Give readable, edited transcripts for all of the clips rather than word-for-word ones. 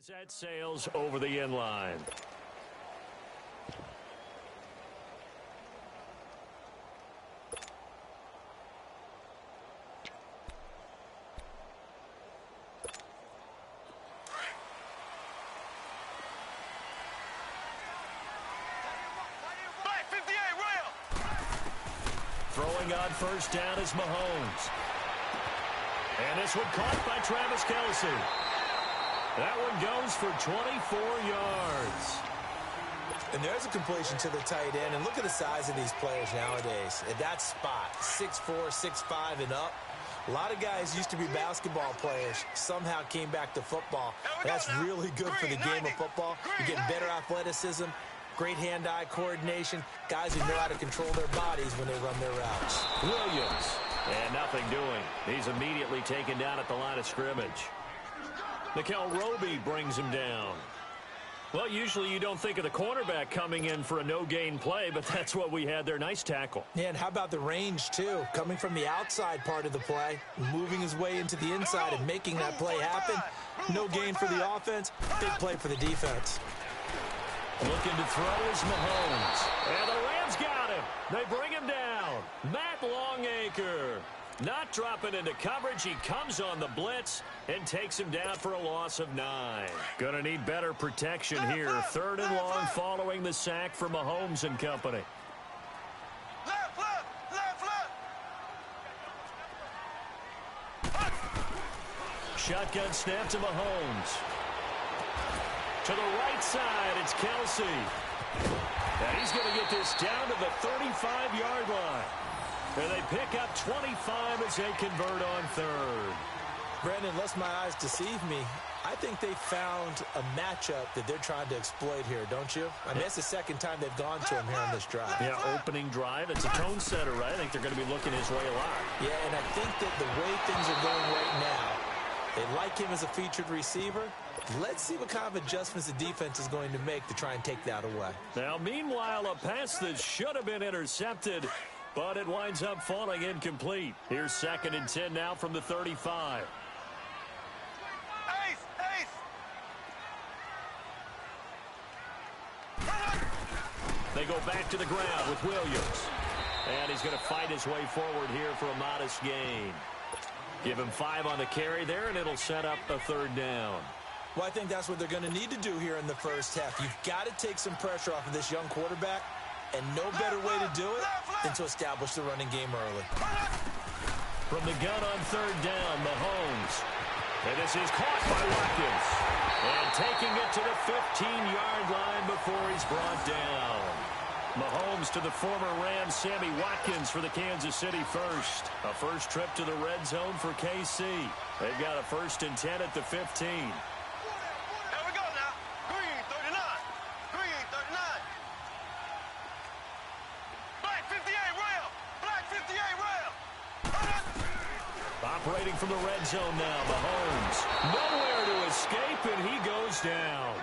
That sails over the end line. Throwing on first down is Mahomes. And this one caught by Travis Kelce. That one goes for 24 yards. And there's a completion to the tight end. And look at the size of these players nowadays. At that spot, 6'4", 6'5", and up. A lot of guys used to be basketball players, somehow came back to football. That's really good for the game of football. You get better athleticism, great hand-eye coordination, guys who know how to control their bodies when they run their routes. Williams, and nothing doing. He's immediately taken down at the line of scrimmage. Nickel Roby brings him down. Well, usually you don't think of the cornerback coming in for a no-gain play, but that's what we had there. Nice tackle. Yeah, and how about the range, too? Coming from the outside part of the play, moving his way into the inside and making that play happen. No gain for the offense, big play for the defense. Looking to throw is Mahomes. And the Rams got him. They bring him down. Matt Longacre. Not dropping into coverage. He comes on the blitz and takes him down for a loss of 9. Gonna need better protection here. 3rd and long following the sack for Mahomes and company. Shotgun snap to Mahomes. To the right side, it's Kelce. And he's going to get this down to the 35-yard line. And they pick up 25 as they convert on 3rd. Brandon, lest my eyes deceive me, I think they found a matchup that they're trying to exploit here, don't you? I mean, that's the second time they've gone to him here on this drive. Yeah, opening drive. It's a tone setter, right? I think they're going to be looking his way a lot. Yeah, and I think that the way things are going right now, they like him as a featured receiver. Let's see what kind of adjustments the defense is going to make to try and take that away. Now, meanwhile, a pass that should have been intercepted, but it winds up falling incomplete. Here's 2nd and 10 now from the 35. They go back to the ground with Williams. And he's going to fight his way forward here for a modest gain. Give him 5 on the carry there, and it'll set up a 3rd down. Well, I think that's what they're going to need to do here in the first half. You've got to take some pressure off of this young quarterback, and no better way to do it than to establish the running game early. From the gun on 3rd down, Mahomes. And this is caught by Watkins. And taking it to the 15-yard line before he's brought down. Mahomes to the former Rams, Sammy Watkins for the Kansas City first. A first trip to the red zone for KC. They've got a 1st and 10 at the 15. Here we go now. Green 39. Green 39. Black 58 rail. Black 58 rail. Operating from the red zone now, Mahomes. Nowhere to escape, and he goes down.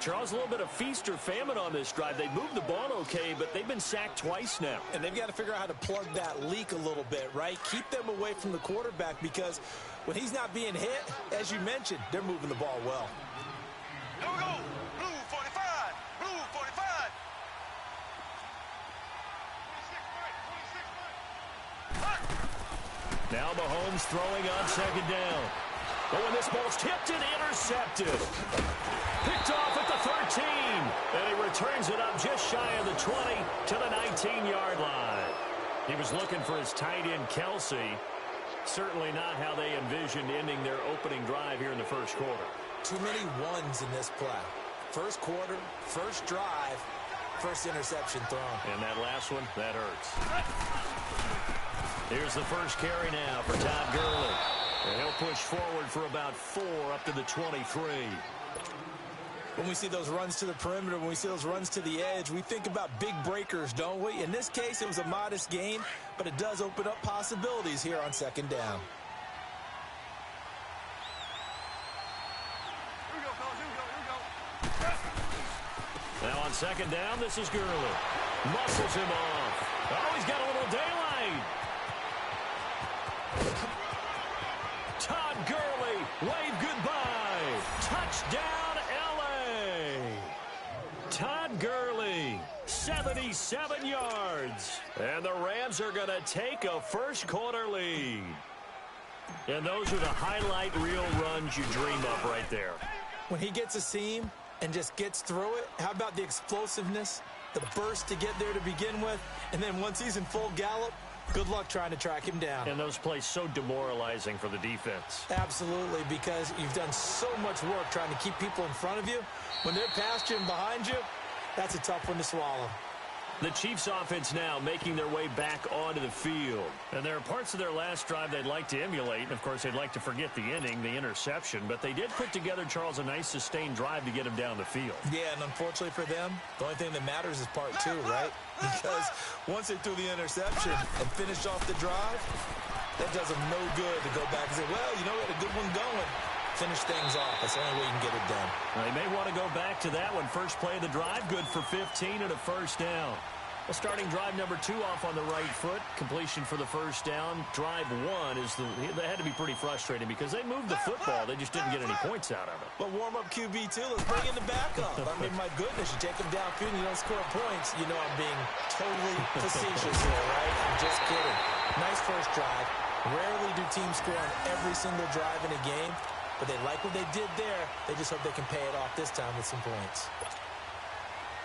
Charles, a little bit of feast or famine on this drive. They moved the ball okay, but they've been sacked twice now. And they've got to figure out how to plug that leak a little bit, right? Keep them away from the quarterback because when he's not being hit, as you mentioned, they're moving the ball well. Here we go. Blue 45. Blue 45. Now Mahomes throwing on 2nd down. Oh, and this ball's tipped and intercepted. Picked off at the 13. And he returns it up just shy of the 20 to the 19-yard line. He was looking for his tight end, Kelce. Certainly not how they envisioned ending their opening drive here in the first quarter. Too many ones in this play. First quarter, first drive, first interception thrown. And that last one, that hurts. Here's the first carry now for Todd Gurley. And he'll push forward for about 4 up to the 23. When we see those runs to the perimeter, when we see those runs to the edge, we think about big breakers, don't we? In this case, it was a modest gain, but it does open up possibilities here on 2nd down. Here we go, fellas. Here we go. Here we go. Now on 2nd down, this is Gurley. Muscles him off. Oh, he's got a little daylight. Todd Gurley, wave goodbye. Touchdown. Todd Gurley, 77 yards. And the Rams are going to take a first-quarter lead. And those are the highlight reel runs you dream of right there. When he gets a seam and just gets through it, how about the explosiveness, the burst to get there to begin with, and then once he's in full gallop, good luck trying to track him down. And those plays so demoralizing for the defense. Absolutely, because you've done so much work trying to keep people in front of you. When they're past you and behind you, that's a tough one to swallow. The Chiefs offense now making their way back onto the field. And there are parts of their last drive they'd like to emulate. And, of course, they'd like to forget the inning, the interception. But they did put together, Charles, a nice sustained drive to get him down the field. Yeah, and unfortunately for them, the only thing that matters is part two, right? Because once they threw the interception and finished off the drive, that does them no good to go back and say, well, you know, we had a good one going. Finish things off. That's the only way you can get it done. Now, they may want to go back to that one. First play of the drive, good for 15 and a first down. Well, starting drive number 2 off on the right foot. Completion for the first down. Drive 1 is they had to be pretty frustrating because they moved the football. They just didn't get any points out of it. But warm-up QB2, let's bring in the backup. I mean, my goodness, you take him downfield and you don't score points. You know I'm being totally facetious here, right? I'm just kidding. Nice first drive. Rarely do teams score on every single drive in a game, but they like what they did there. They just hope they can pay it off this time with some points.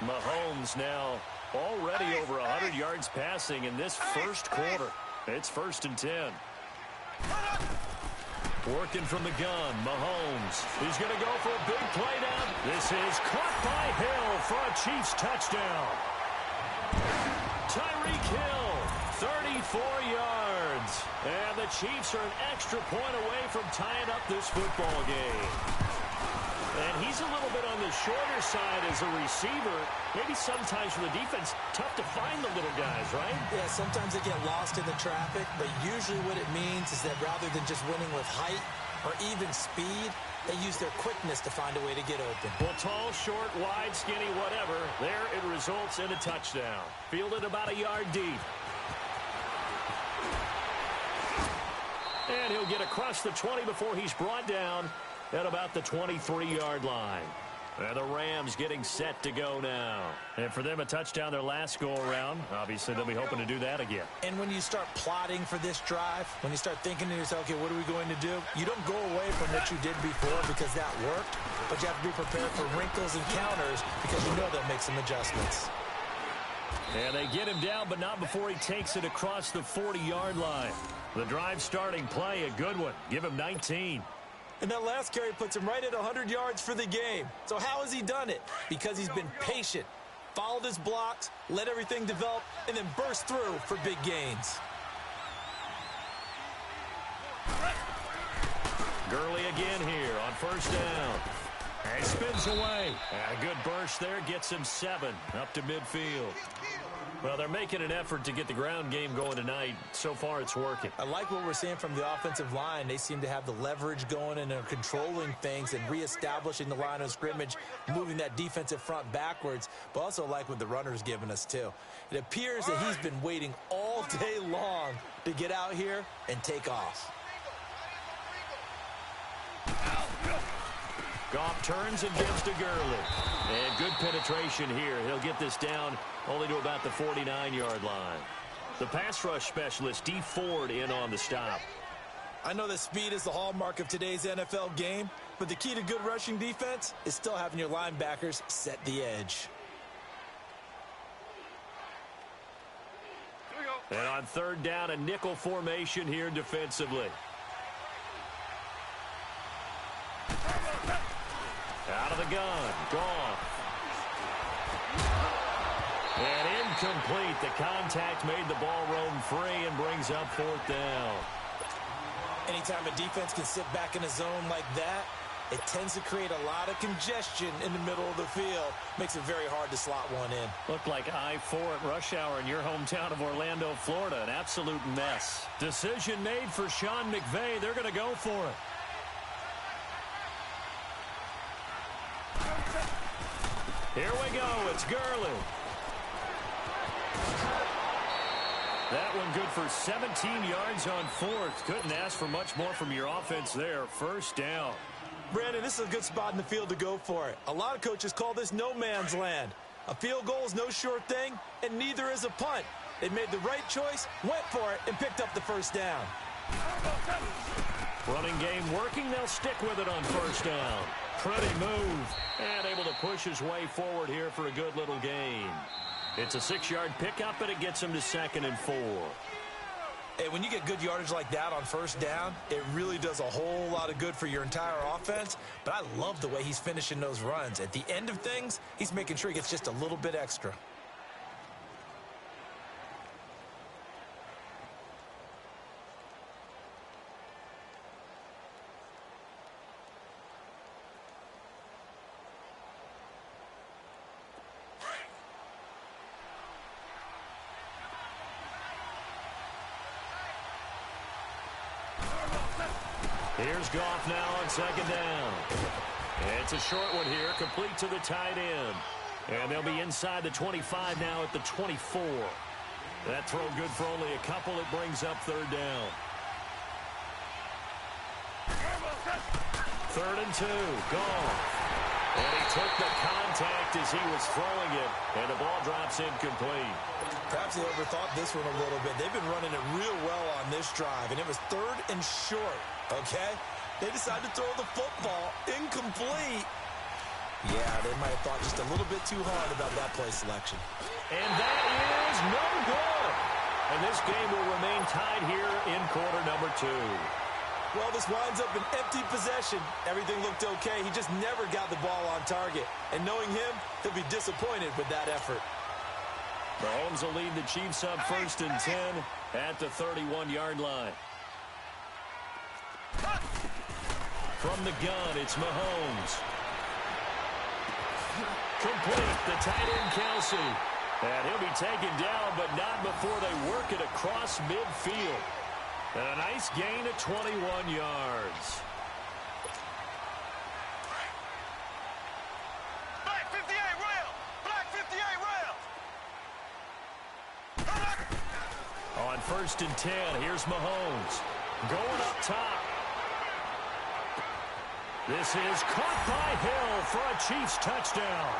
Mahomes now already over 100 yards passing in this first quarter. It's 1st and 10. Working from the gun, Mahomes. He's going to go for a big play now. This is caught by Hill for a Chiefs touchdown. Tyreek Hill, 34 yards. And the Chiefs are an extra point away from tying up this football game. And he's a little bit on the shorter side as a receiver. Maybe sometimes for the defense, tough to find the little guys, right? Yeah, sometimes they get lost in the traffic, but usually what it means is that rather than just winning with height or even speed, they use their quickness to find a way to get open. Well, tall, short, wide, skinny, whatever, there it results in a touchdown. Fielded about a yard deep. And he'll get across the 20 before he's brought down at about the 23-yard line. And the Rams getting set to go now. And for them, a touchdown their last go-around. Obviously, they'll be hoping to do that again. And when you start plotting for this drive, when you start thinking to yourself, okay, what are we going to do? You don't go away from what you did before because that worked, but you have to be prepared for wrinkles and counters because you know they'll make some adjustments. And they get him down, but not before he takes it across the 40-yard line. The drive starting play, a good one. Give him 19. And that last carry puts him right at 100 yards for the game. So how has he done it? Because he's been patient, followed his blocks, let everything develop, and then burst through for big gains. Gurley again here on first down. And he spins away. And a good burst there gets him 7 up to midfield. Well, they're making an effort to get the ground game going tonight. So far, it's working. I like what we're seeing from the offensive line. They seem to have the leverage going and are controlling things and reestablishing the line of scrimmage, moving that defensive front backwards, but also like what the runner's giving us, too. It appears that he's been waiting all day long to get out here and take off. Goff turns and gives to Gurley. And good penetration here. He'll get this down only to about the 49-yard line. The pass rush specialist, D. Ford, in on the stop. I know that speed is the hallmark of today's NFL game, but the key to good rushing defense is still having your linebackers set the edge. And on third down, a nickel formation here defensively. Out of the gun, Goff. And incomplete. The contact made the ball roam free and brings up 4th down. Anytime a defense can sit back in a zone like that, it tends to create a lot of congestion in the middle of the field. Makes it very hard to slot one in. Looked like I-4 at rush hour in your hometown of Orlando, Florida. An absolute mess. Decision made for Sean McVay. They're going to go for it. Here we go. It's Gurley. That one good for 17 yards on 4th. Couldn't ask for much more from your offense there. First down. Brandon, this is a good spot in the field to go for it. A lot of coaches call this no man's land. A field goal is no sure thing, and neither is a punt. They made the right choice, went for it, and picked up the first down. Running game working. They'll stick with it on first down. Pretty move. And able to push his way forward here for a good little gain. It's a 6-yard pickup, and it gets him to 2nd and 4. Hey, when you get good yardage like that on first down, it really does a whole lot of good for your entire offense. But I love the way he's finishing those runs. At the end of things, he's making sure he gets just a little bit extra. Here's Goff now on 2nd down. It's a short one here, complete to the tight end. And they'll be inside the 25 now at the 24. That throw good for only a couple. It brings up 3rd down. 3rd and 2. Goff. And he took the contact as he was throwing it. And the ball drops incomplete. Perhaps they overthought this one a little bit. They've been running it real well on this drive, and it was 3rd and short, okay? They decided to throw the football incomplete. Yeah, they might have thought just a little bit too hard about that play selection. And that is no good. And this game will remain tied here in quarter number 2. Well, this winds up an empty possession. Everything looked okay. He just never got the ball on target. And knowing him, he'll be disappointed with that effort. Mahomes will lead the Chiefs up 1st and 10 at the 31-yard line. From the gun, it's Mahomes. Complete, the tight end Kelsey. And he'll be taken down, but not before they work it across midfield. And a nice gain of 21 yards. Black 58 rail! Black 58 rail! On 1st and 10, here's Mahomes. Going up top. This is caught by Hill for a Chiefs touchdown.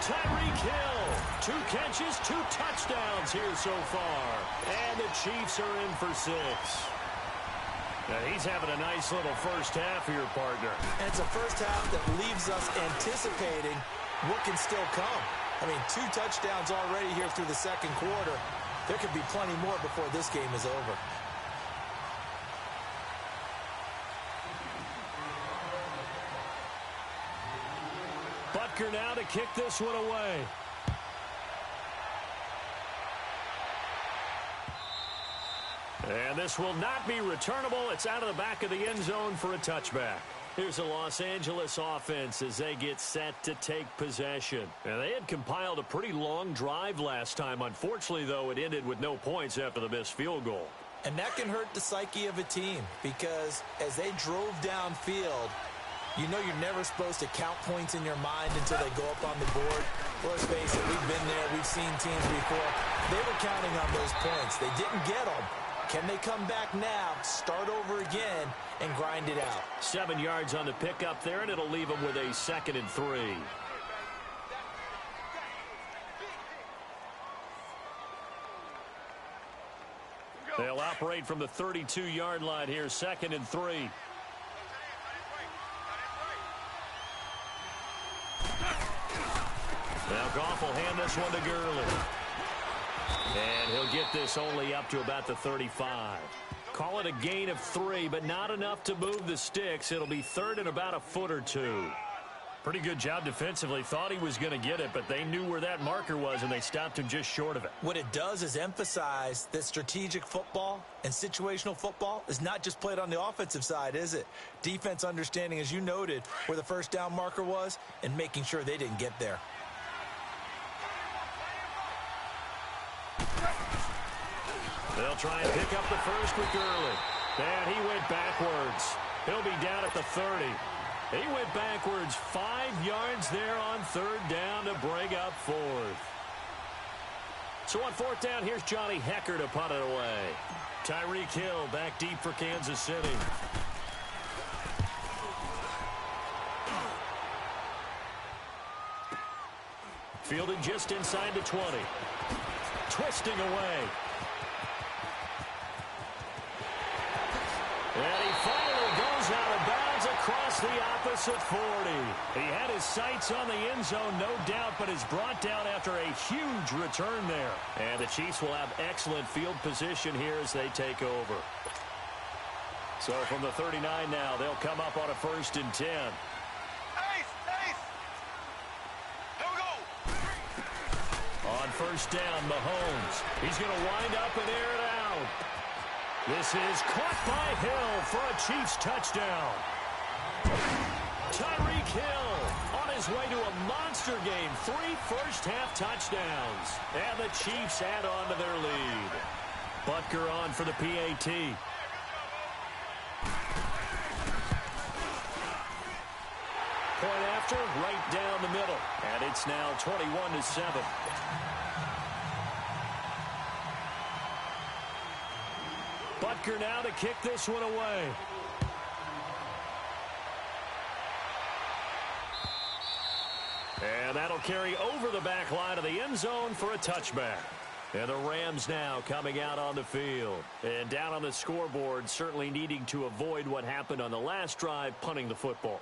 Tyreek Hill, 2 catches, 2 touchdowns here so far. And the Chiefs are in for 6. Now he's having a nice little first half here, partner. And it's a first half that leaves us anticipating what can still come. I mean, 2 touchdowns already here through the 2nd quarter. There could be plenty more before this game is over. Butker now to kick this one away. And this will not be returnable. It's out of the back of the end zone for a touchback. Here's the Los Angeles offense as they get set to take possession. And they had compiled a pretty long drive last time. Unfortunately, though, it ended with no points after the missed field goal. And that can hurt the psyche of a team because as they drove downfield, you know you're never supposed to count points in your mind until they go up on the board. Well, let's face it, we've been there. We've seen teams before. They were counting on those points. They didn't get them. Can they come back now, start over again, and grind it out? 7 yards on the pickup there, and it'll leave them with a 2nd and 3. They'll operate from the 32-yard line here, 2nd and 3. Now Goff will hand this one to Gurley. And he'll get this only up to about the 35. Call it a gain of 3, but not enough to move the sticks. It'll be 3rd and about a foot or 2. Pretty good job defensively. Thought he was going to get it, but they knew where that marker was, and they stopped him just short of it. What it does is emphasize that strategic football and situational football is not just played on the offensive side, is it? Defense understanding, as you noted, where the first down marker was and making sure they didn't get there. They'll try and pick up the first with Gurley. And he went backwards. He'll be down at the 30. He went backwards 5 yards there on 3rd down to bring up 4th. So on 4th down, here's Johnny Hecker to punt it away. Tyreek Hill back deep for Kansas City. Fielded just inside the 20. Twisting away. And he finally goes out of bounds across the opposite 40. He had his sights on the end zone, no doubt, but is brought down after a huge return there. And the Chiefs will have excellent field position here as they take over. So from the 39 now, they'll come up on a 1st and 10. Ace! Ace! Here we go! On 1st down, Mahomes. He's going to wind up and air it out. This is caught by Hill for a Chiefs touchdown. Tyreek Hill on his way to a monster game. 3 first-half touchdowns. And the Chiefs add on to their lead. Butker on for the PAT. Point after, right down the middle. And it's now 21-7. Butker now to kick this one away. And that'll carry over the back line of the end zone for a touchback. And the Rams now coming out on the field. And down on the scoreboard, certainly needing to avoid what happened on the last drive, punting the football.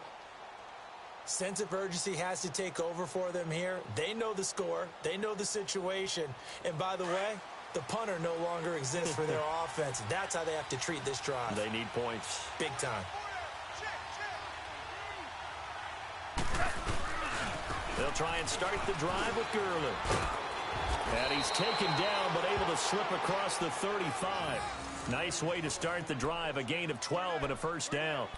Sense of urgency has to take over for them here. They know the score. They know the situation. And by the way, the punter no longer exists for their offense. That's how they have to treat this drive. They need points. Big time. They'll try and start the drive with Gurley. And he's taken down but able to slip across the 35. Nice way to start the drive. A gain of 12 and a 1st down.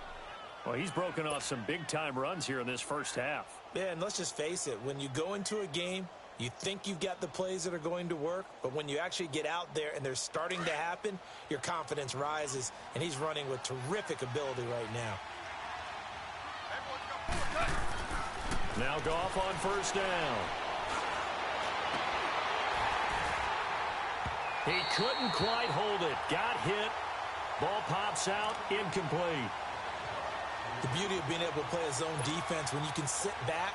Well, he's broken off some big-time runs here in this first half. Yeah, and let's just face it. When you go into a game, you think you've got the plays that are going to work, but when you actually get out there and they're starting to happen, your confidence rises, and he's running with terrific ability right now. Now Goff on 1st down. He couldn't quite hold it. Got hit. Ball pops out. Incomplete. The beauty of being able to play a zone defense, when you can sit back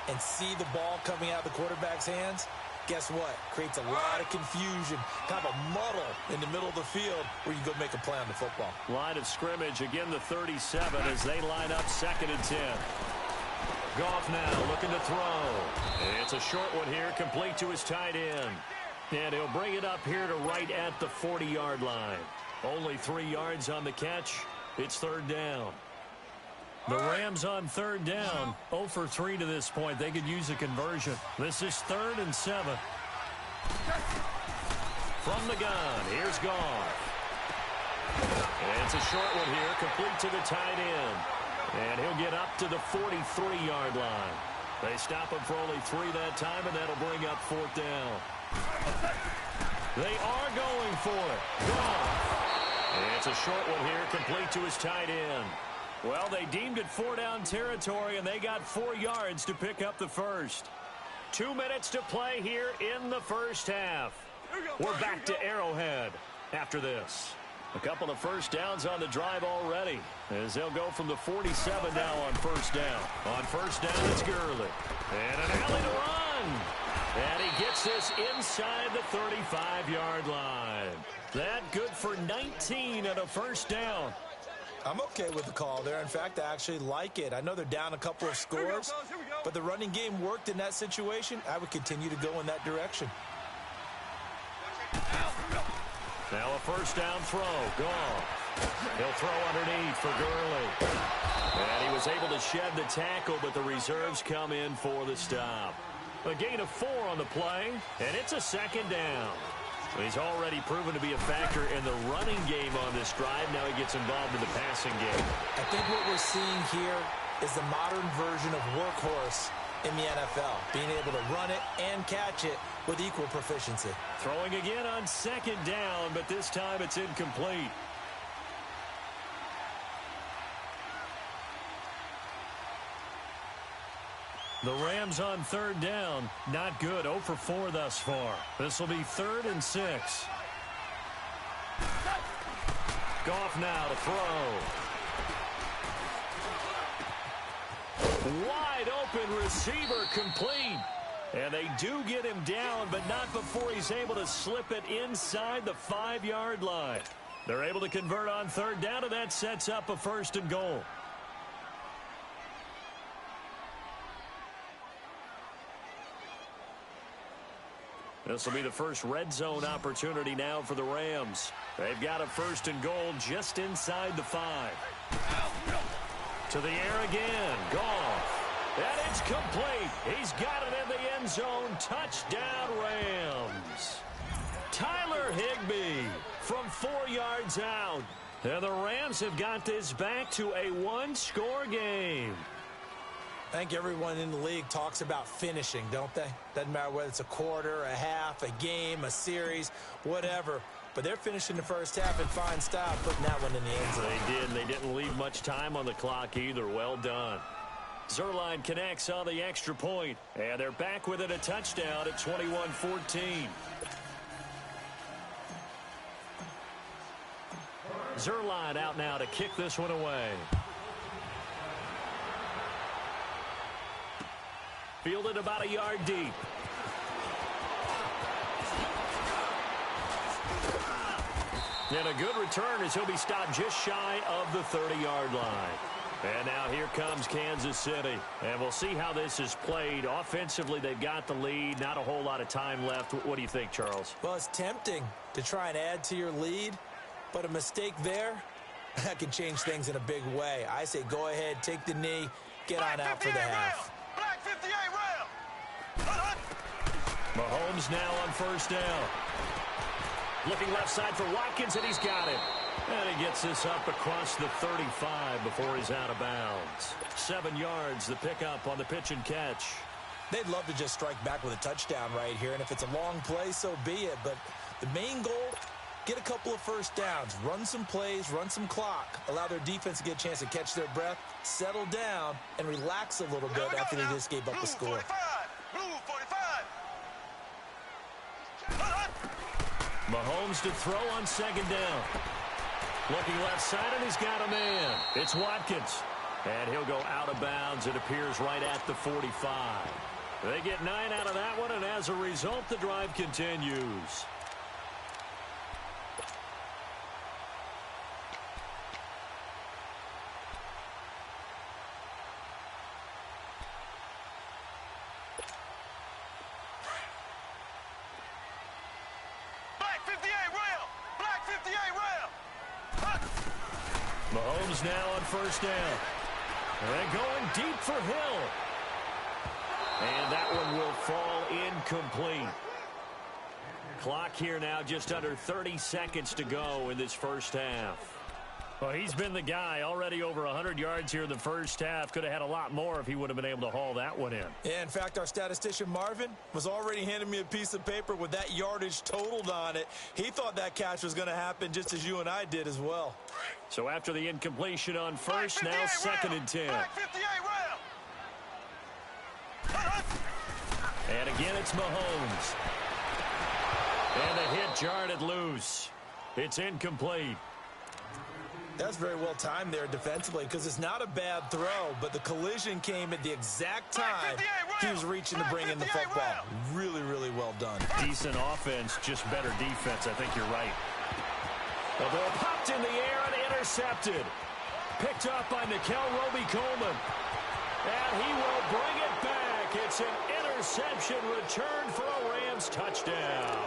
and see the ball coming out of the quarterback's hands, guess what? Creates a lot of confusion, kind of a muddle in the middle of the field where you go make a play on the football. Line of scrimmage, again the 37 as they line up 2nd and 10. Goff now looking to throw. It's a short one here, complete to his tight end. And he'll bring it up here to right at the 40-yard line. Only 3 yards on the catch. It's 3rd down. The Rams on 3rd down, 0 for 3 to this point. They could use a conversion. This is 3rd and 7. From the gun, here's Goff. And it's a short one here, complete to the tight end. And he'll get up to the 43-yard line. They stop him for only 3 that time, and that'll bring up 4th down. They are going for it. Goff. And it's a short one here, complete to his tight end. Well, they deemed it 4-down territory, and they got 4 yards to pick up the first. 2 minutes to play here in the first half. We're back to Arrowhead after this. A couple of first downs on the drive already, as they'll go from the 47 now on 1st down. On 1st down, it's Gurley. And an alley to run. And he gets this inside the 35-yard line. That good for 19 and a 1st down. I'm okay with the call there. In fact, I actually like it. I know they're down a couple of scores, but the running game worked in that situation. I would continue to go in that direction. Now a 1st down throw. Goff. He'll throw underneath for Gurley. And he was able to shed the tackle, but the reserves come in for the stop. A gain of 4 on the play, and it's a 2nd down. He's already proven to be a factor in the running game on this drive. Now he gets involved in the passing game. I think what we're seeing here is the modern version of workhorse in the NFL, being able to run it and catch it with equal proficiency. Throwing again on 2nd down, but this time it's incomplete. The Rams on 3rd down, not good, 0 for 4 thus far. This will be 3rd and 6. Goff now to throw. Wide open receiver complete. And they do get him down, but not before he's able to slip it inside the 5-yard line. They're able to convert on third down, and that sets up a 1st and goal. This will be the first red zone opportunity now for the Rams. They've got a 1st and goal just inside the 5. To the air again. Goff. And it's complete. He's got it in the end zone. Touchdown, Rams. Tyler Higbee from 4 yards out. And the Rams have got this back to a 1-score game. I think everyone in the league talks about finishing, don't they? Doesn't matter whether it's a quarter, a half, a game, a series, whatever. But they're finishing the first half in fine style, putting that one in the end zone. They did, and they didn't leave much time on the clock either. Well done. Zuerlein connects on the extra point, and they're back within a touchdown at 21-14. Zuerlein out now to kick this one away. Fielded about a yard deep. And a good return as he'll be stopped just shy of the 30-yard line. And now here comes Kansas City. And we'll see how this is played. Offensively, they've got the lead. Not a whole lot of time left. What do you think, Charles? Well, it's tempting to try and add to your lead, but a mistake there, that can change things in a big way. I say go ahead, take the knee, get on out for the half. Black 58 rail. Mahomes now on 1st down. Looking left side for Watkins, and he's got it. And he gets this up across the 35 before he's out of bounds. 7 yards, the pickup on the pitch and catch. They'd love to just strike back with a touchdown right here, and if it's a long play, so be it. But the main goal, get a couple of first downs, run some plays, run some clock, allow their defense to get a chance to catch their breath, settle down, and relax a little bit after they just gave up a score. Blue 45. Mahomes to throw on 2nd down. Looking left side, and he's got a man. It's Watkins. And he'll go out of bounds. It appears right at the 45. They get 9 out of that one, and as a result, the drive continues. Mahomes now on 1st down. And going deep for Hill. And that one will fall incomplete. Clock here now just under 30 seconds to go in this first half. Well, he's been the guy already over 100 yards here in the first half. Could have had a lot more if he would have been able to haul that one in. Yeah, in fact, our statistician Marvin was already handing me a piece of paper with that yardage totaled on it. He thought that catch was going to happen just as you and I did as well. So after the incompletion on 1st, now 2nd and 10. And again, it's Mahomes. And the hit jarred it loose. It's incomplete. That's very well timed there defensively because it's not a bad throw, but the collision came at the exact time he was reaching to bring in the football. Really, really well done. Decent offense, just better defense. I think you're right. The ball popped in the air and intercepted. Picked up by Nikel Roby-Coleman. And he will bring it back. It's an interception return for a Rams touchdown.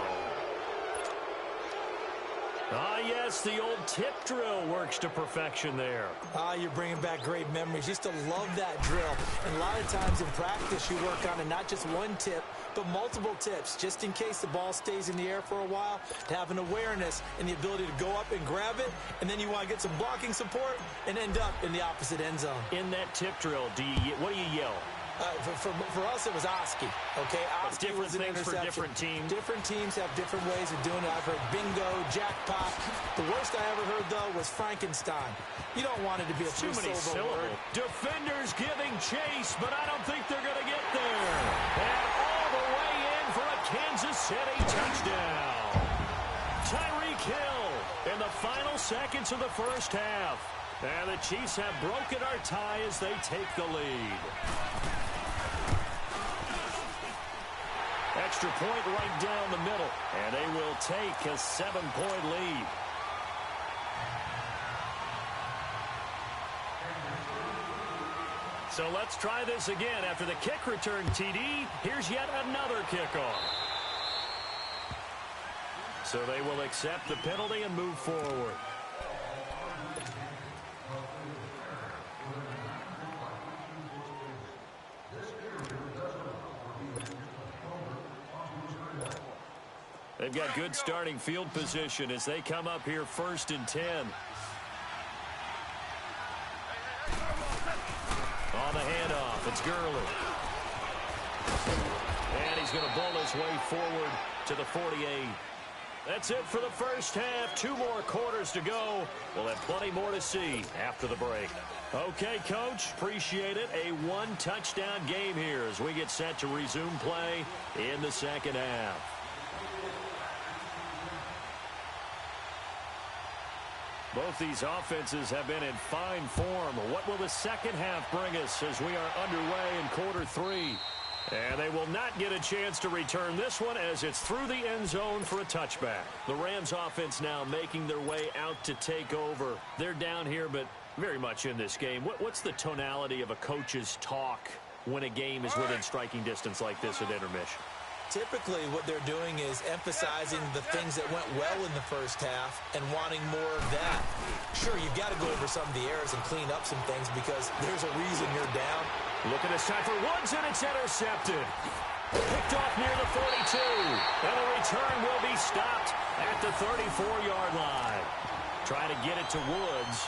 Ah, yes, the old tip drill works to perfection there. Ah, you're bringing back great memories. Used to love that drill. And a lot of times in practice, you work on it, not just one tip, but multiple tips, just in case the ball stays in the air for a while, to have an awareness and the ability to go up and grab it, and then you want to get some blocking support and end up in the opposite end zone. In that tip drill, what do you yell? For us, it was Oski. Okay, Oski different was an things for interception. different teams. Different teams have different ways of doing it. I've heard bingo, jackpot. The worst I ever heard, though, was Frankenstein. You don't want it to be a too many syllables. Defenders giving chase, but I don't think they're going to get there. And all the way in for a Kansas City touchdown. Tyreek Hill in the final seconds of the first half. And the Chiefs have broken our tie as they take the lead. Extra point right down the middle, and they will take a 7-point lead. So let's try this again. After the kick return TD, here's yet another kickoff. So they will accept the penalty and move forward. They've got good starting field position as they come up here 1st and 10. On the handoff, it's Gurley. And he's going to bowl his way forward to the 48. That's it for the first half. 2 more quarters to go. We'll have plenty more to see after the break. Okay, Coach, appreciate it. A 1-touchdown game here as we get set to resume play in the second half. Both these offenses have been in fine form. What will the second half bring us as we are underway in quarter 3? And they will not get a chance to return this one as it's through the end zone for a touchback. The Rams offense now making their way out to take over. They're down here, but very much in this game. What's the tonality of a coach's talk when a game is within striking distance like this at intermission? Typically, what they're doing is emphasizing the things that went well in the first half and wanting more of that. Sure, you've got to go over some of the errors and clean up some things because there's a reason you're down. Look at this time for Woods, and it's intercepted. Picked off near the 42. And the return will be stopped at the 34-yard line. Trying to get it to Woods.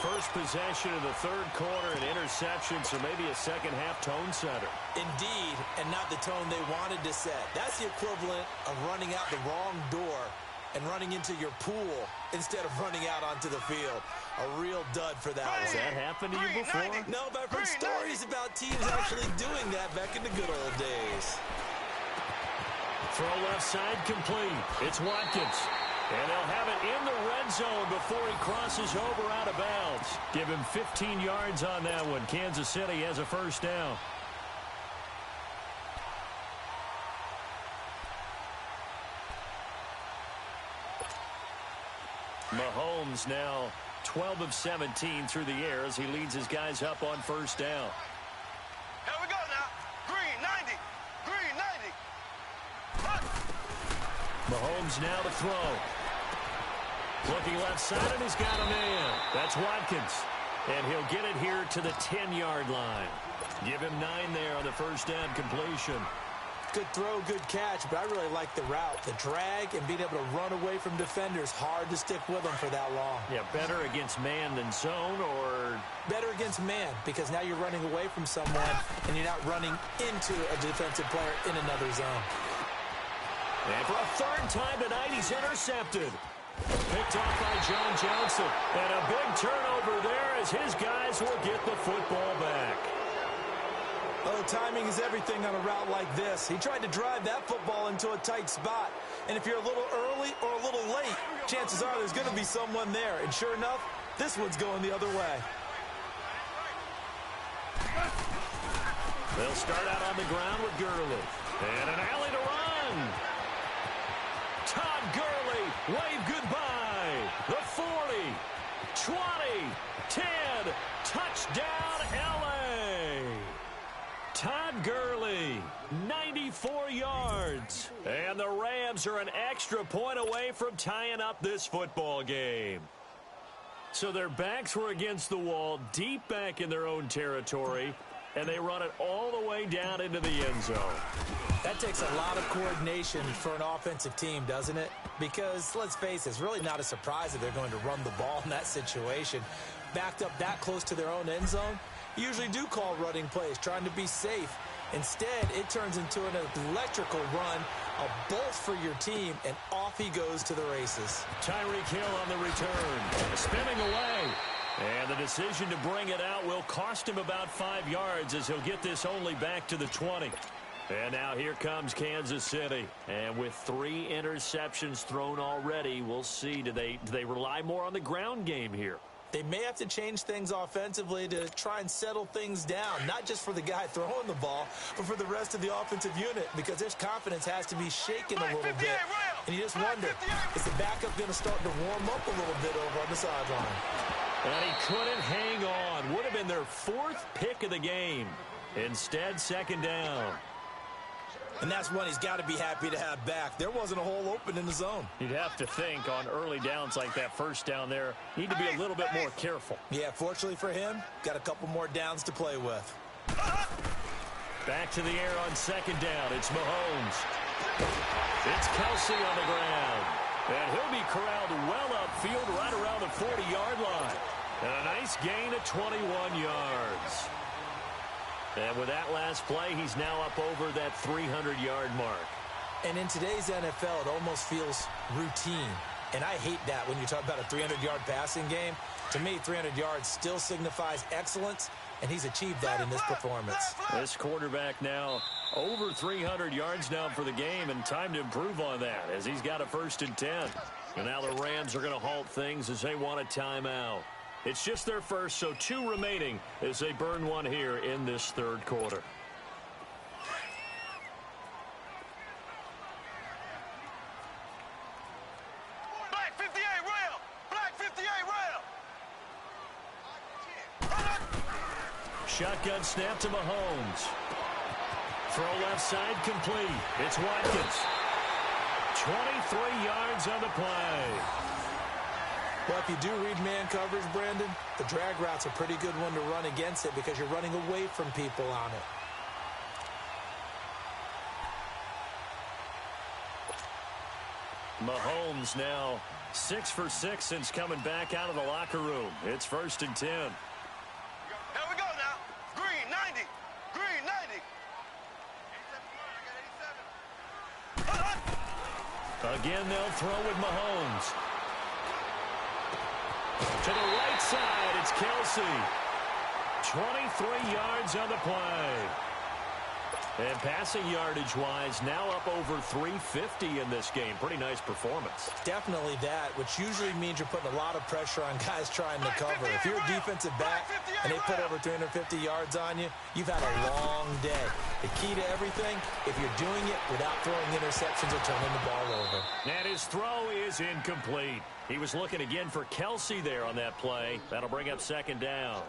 First possession of the third quarter, an interception, so maybe a second-half tone setter. Indeed, and not the tone they wanted to set. That's the equivalent of running out the wrong door and running into your pool instead of running out onto the field. A real dud for that one. Has that happened to you before? No, but I've heard stories about teams actually doing that back in the good old days. Throw left side complete. It's Watkins. And they'll have it in the red zone before he crosses over out of bounds. Give him 15 yards on that one. Kansas City has a first down. Mahomes now 12 of 17 through the air as he leads his guys up on first down. Here we go now. Green, 90. Green, 90. Mahomes now to throw. Looking left side, and he's got a man. That's Watkins. And he'll get it here to the 10-yard line. Give him 9 there on the first down completion. Good throw, good catch, but I really like the route. The drag and being able to run away from defenders. Hard to stick with them for that long. Yeah, better against man than zone, or? Better against man, because now you're running away from someone, and you're not running into a defensive player in another zone. And for a third time tonight, he's intercepted. Picked off by John Johnson. And a big turnover there as his guys will get the football back. Oh, timing is everything on a route like this. He tried to drive that football into a tight spot. And if you're a little early or a little late, chances are there's going to be someone there. And sure enough, this one's going the other way. They'll start out on the ground with Gurley. And an alley to run. Todd Gurley, wave goodbye. The 40, 20, 10, touchdown L.A. Todd Gurley, 94 yards. And the Rams are an extra point away from tying up this football game. So their backs were against the wall, deep back in their own territory, and they run it all the way down into the end zone. That takes a lot of coordination for an offensive team, doesn't it? Because, let's face it, it's really not a surprise that they're going to run the ball in that situation. Backed up that close to their own end zone, you usually do call running plays, trying to be safe. Instead, it turns into an electrical run, a bolt for your team, and off he goes to the races. Tyreek Hill on the return, spinning away. And the decision to bring it out will cost him about 5 yards as he'll get this only back to the 20. And now here comes Kansas City. And with 3 interceptions thrown already, we'll see. Do they rely more on the ground game here? They may have to change things offensively to try and settle things down, not just for the guy throwing the ball, but for the rest of the offensive unit, because their confidence has to be shaken a little bit. And you just wonder, is the backup going to start to warm up a little bit over on the sideline? And he couldn't hang on. Would have been their fourth pick of the game. Instead, second down. And that's one he's got to be happy to have back. There wasn't a hole open in the zone. You'd have to think on early downs like that first down there, need to be a little bit more careful. Yeah, fortunately for him, got a couple more downs to play with. Back to the air on second down. It's Mahomes. It's Kelsey on the ground. And he'll be corralled well upfield right around the 40-yard line. And a nice gain of 21 yards. And with that last play, he's now up over that 300-yard mark. And in today's NFL, it almost feels routine. And I hate that when you talk about a 300-yard passing game. To me, 300 yards still signifies excellence, and he's achieved that in this performance. This quarterback now over 300 yards now for the game, and time to improve on that as he's got a 1st and 10. And now the Rams are going to halt things as they want a timeout. It's just their first, so 2 remaining as they burn one here in this third quarter. Black 58 rail. Black 58 rail. Shotgun snap to Mahomes. Throw left side complete. It's Watkins. 23 yards on the play. Well, if you do read man coverage, Brandon, the drag route's a pretty good one to run against it because you're running away from people on it. Mahomes now 6 for 6 since coming back out of the locker room. It's 1st and 10. Here we go now. Green 90. Green 90. Again, they'll throw with Mahomes. To the right side, it's Kelsey. 23 yards on the play. And passing yardage-wise, now up over 350 in this game. Pretty nice performance. Definitely that, which usually means you're putting a lot of pressure on guys trying to cover. If you're a defensive back and they put over 350 yards on you, you've had a long day. The key to everything, if you're doing it without throwing interceptions or turning the ball over. And his throw is incomplete. He was looking again for Kelsey there on that play. That'll bring up second down.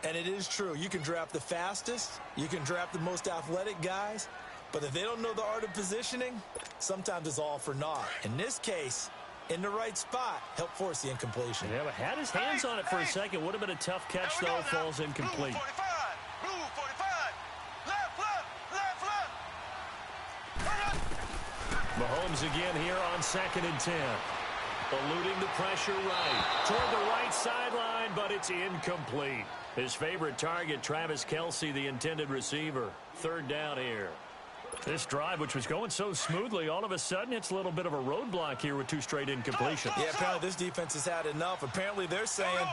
And it is true. You can draft the fastest. You can draft the most athletic guys. But if they don't know the art of positioning, sometimes it's all for naught. In this case, in the right spot, help force the incompletion. Yeah, but had his hands on it for a second. Would have been a tough catch, though. Falls incomplete. Blue 45. Blue 45. Left, left. Mahomes again here on 2nd and 10. Eluding the pressure right. Toward the right sideline, but it's incomplete. His favorite target, Travis Kelsey, the intended receiver. 3rd down here. This drive, which was going so smoothly, all of a sudden it's a little bit of a roadblock here with 2 straight incompletions. Yeah, apparently this defense has had enough. Apparently they're saying,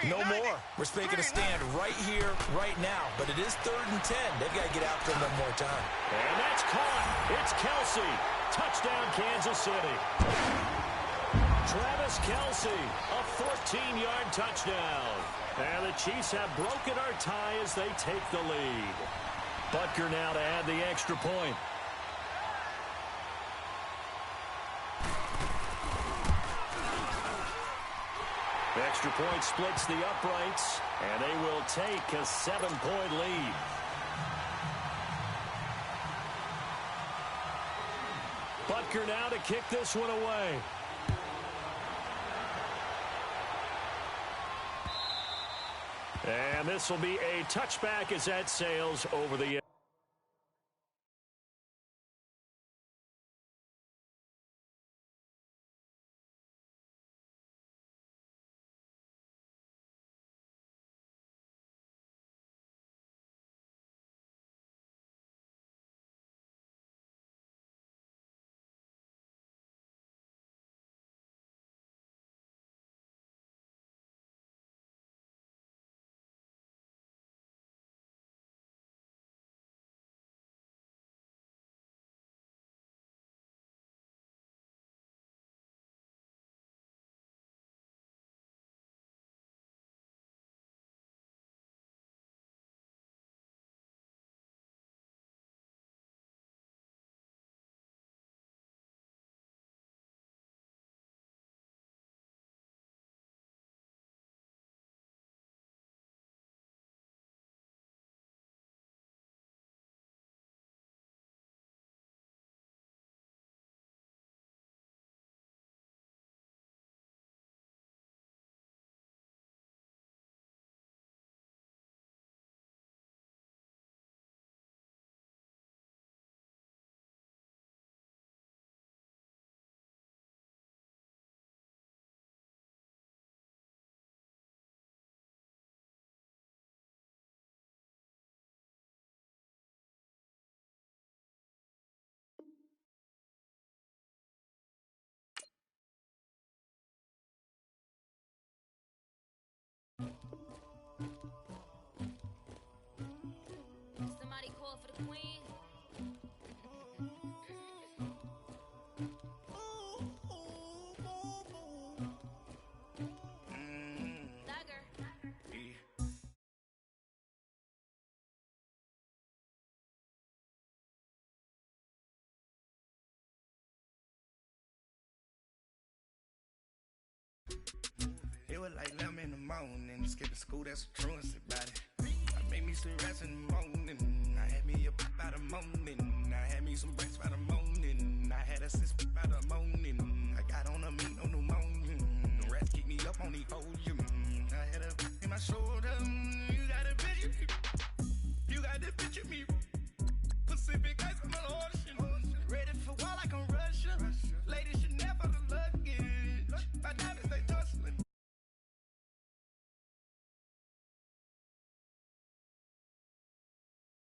no more. We're making a stand right here, right now. But it is 3rd and 10. They've got to get after him one more time. And that's caught. It's Kelsey. Touchdown, Kansas City. Travis Kelsey, a 14-yard touchdown. And the Chiefs have broken our tie as they take the lead. Butker now to add the extra point. The extra point splits the uprights, and they will take a 7-point lead. Butker now to kick this one away. And this will be a touchback as that sails over the queen. Dagger. It was like 11 in the morning, skipping school, that's the truancy about it. I made me some rest in the morning, I had me a pop by the morning, I had me some breakfast by the morning.